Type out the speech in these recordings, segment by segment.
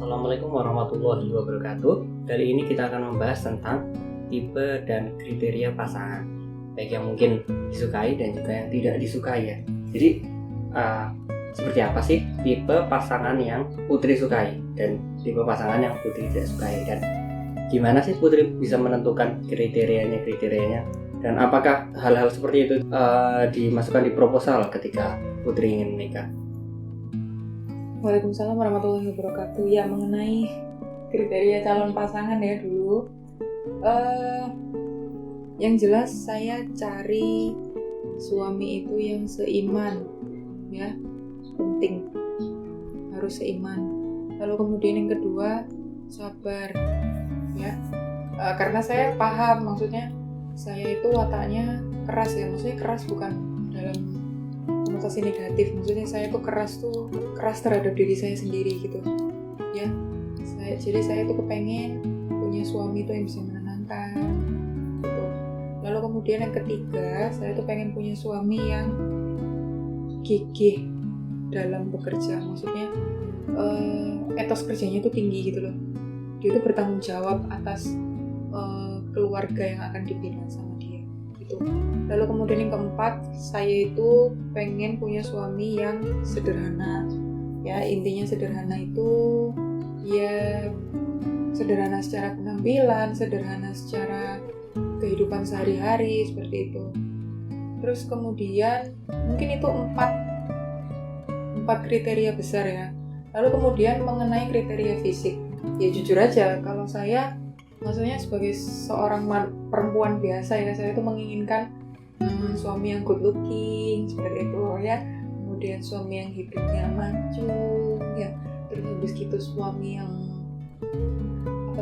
Assalamualaikum warahmatullahi wabarakatuh. Kali ini kita akan membahas tentang tipe dan kriteria pasangan, baik yang mungkin disukai dan juga yang tidak disukai ya. Jadi seperti apa sih tipe pasangan yang Putri sukai dan tipe pasangan yang Putri tidak sukai, dan gimana sih Putri bisa menentukan kriterianya, dan apakah hal-hal seperti itu dimasukkan di proposal ketika Putri ingin menikah? Waalaikumsalam warahmatullahi wabarakatuh. Ya, mengenai kriteria calon pasangan ya dulu. Yang jelas saya cari suami itu yang seiman, ya, penting, harus seiman. Lalu kemudian yang kedua, sabar, ya, karena saya paham, maksudnya saya itu wataknya keras ya, maksudnya keras bukan dalam konotasi negatif, maksudnya saya tuh keras terhadap diri saya sendiri gitu ya. Jadi saya tuh kepengen punya suami tuh yang bisa menenangkan gitu. Lalu kemudian yang ketiga, saya tuh pengen punya suami yang gigih dalam bekerja, maksudnya etos kerjanya tuh tinggi gitu loh. Dia tuh bertanggung jawab atas keluarga yang akan dibina sama dia gitu. Lalu kemudian yang keempat, saya itu pengen punya suami yang sederhana. Ya, intinya sederhana itu ya sederhana secara penampilan, sederhana secara kehidupan sehari-hari, seperti itu. Terus kemudian mungkin itu empat kriteria besar ya. Lalu kemudian mengenai kriteria fisik, ya jujur aja kalau saya, maksudnya sebagai seorang perempuan biasa ya, saya itu menginginkan suami yang good looking seperti itu ya, kemudian suami yang hidungnya mancung ya, terus habis gitu suami yang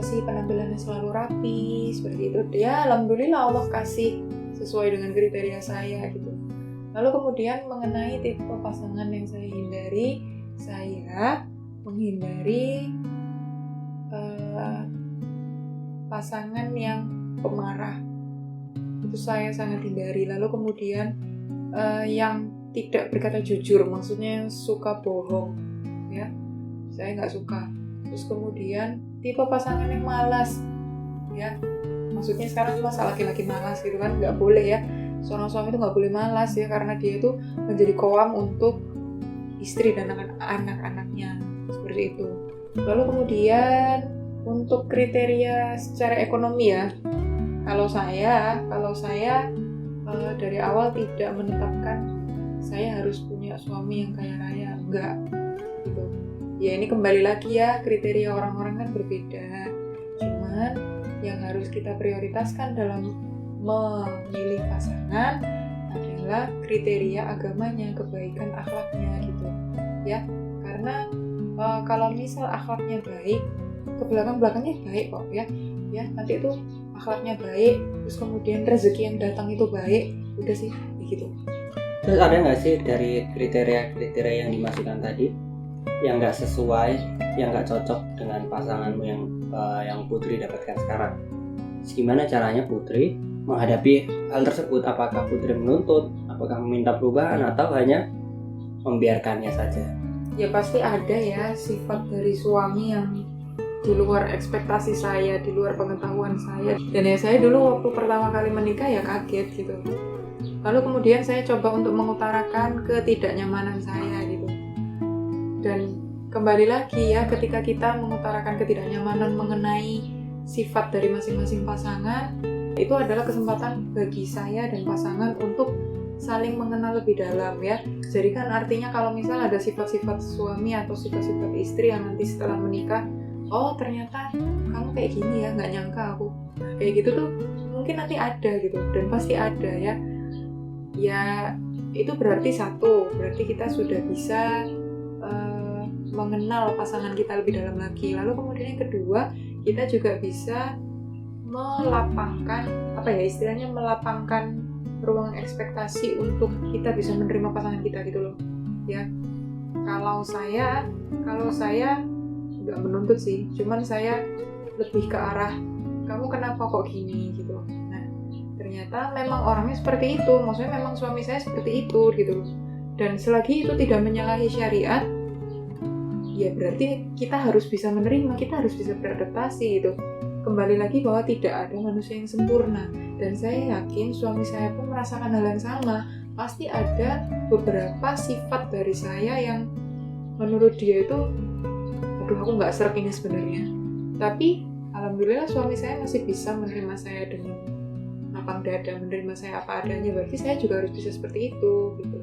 penampilannya selalu rapi seperti itu ya. Alhamdulillah Allah kasih sesuai dengan kriteria saya gitu. Lalu kemudian mengenai tipe pasangan yang saya hindari, saya menghindari pasangan yang pemarah, itu saya sangat hindari. Lalu kemudian yang tidak berkata jujur, maksudnya suka bohong ya, saya nggak suka. Terus kemudian tipe pasangan yang malas ya, maksudnya sekarang masa laki-laki malas gitu kan, nggak boleh ya, seorang suami itu nggak boleh malas ya, karena dia itu menjadi qawwam untuk istri dan anak-anaknya seperti itu. Lalu kemudian untuk kriteria secara ekonomi ya, kalau saya dari awal tidak menetapkan saya harus punya suami yang kaya raya, enggak gitu. Ya ini kembali lagi ya, kriteria orang-orang kan berbeda. Cuman yang harus kita prioritaskan dalam memilih pasangan adalah kriteria agamanya, kebaikan akhlaknya gitu ya. Karena kalau misal akhlaknya baik, ke belakangnya baik kok ya, nanti itu akhlaknya baik, terus kemudian rezeki yang datang itu baik, udah sih begitu. Terus ada nggak sih dari kriteria yang dimasukkan tadi yang nggak sesuai, yang nggak cocok dengan pasanganmu yang Putri dapatkan sekarang? Gimana caranya Putri menghadapi hal tersebut? Apakah Putri menuntut, apakah meminta perubahan, atau hanya membiarkannya saja? Ya pasti ada ya sifat dari suami yang di luar ekspektasi saya, di luar pengetahuan saya. Dan ya saya dulu waktu pertama kali menikah ya kaget gitu. Lalu kemudian saya coba untuk mengutarakan ketidaknyamanan saya gitu. Dan kembali lagi ya, ketika kita mengutarakan ketidaknyamanan mengenai sifat dari masing-masing pasangan, itu adalah kesempatan bagi saya dan pasangan untuk saling mengenal lebih dalam ya. Jadi kan artinya kalau misal ada sifat-sifat suami atau sifat-sifat istri yang nanti setelah menikah, oh ternyata kamu kayak gini ya, nggak nyangka aku kayak gitu tuh, mungkin nanti ada gitu, dan pasti ada ya. Ya itu berarti berarti kita sudah bisa mengenal pasangan kita lebih dalam lagi. Lalu kemudian yang kedua, kita juga bisa melapangkan melapangkan ruang ekspektasi untuk kita bisa menerima pasangan kita gitu loh ya. Kalau saya nggak menuntut sih, cuman saya lebih ke arah kamu kenapa kok gini gitu. Nah ternyata memang orangnya seperti itu, maksudnya memang suami saya seperti itu gitu. Dan selagi itu tidak menyalahi syariat, ya berarti kita harus bisa menerima, kita harus bisa beradaptasi gitu. Kembali lagi bahwa tidak ada manusia yang sempurna, dan saya yakin suami saya pun merasakan hal yang sama. Pasti ada beberapa sifat dari saya yang menurut dia itu, aduh aku nggak serap ini sebenarnya. Tapi alhamdulillah suami saya masih bisa menerima saya dengan lapang dada, menerima saya apa adanya. Berarti saya juga harus bisa seperti itu gitu.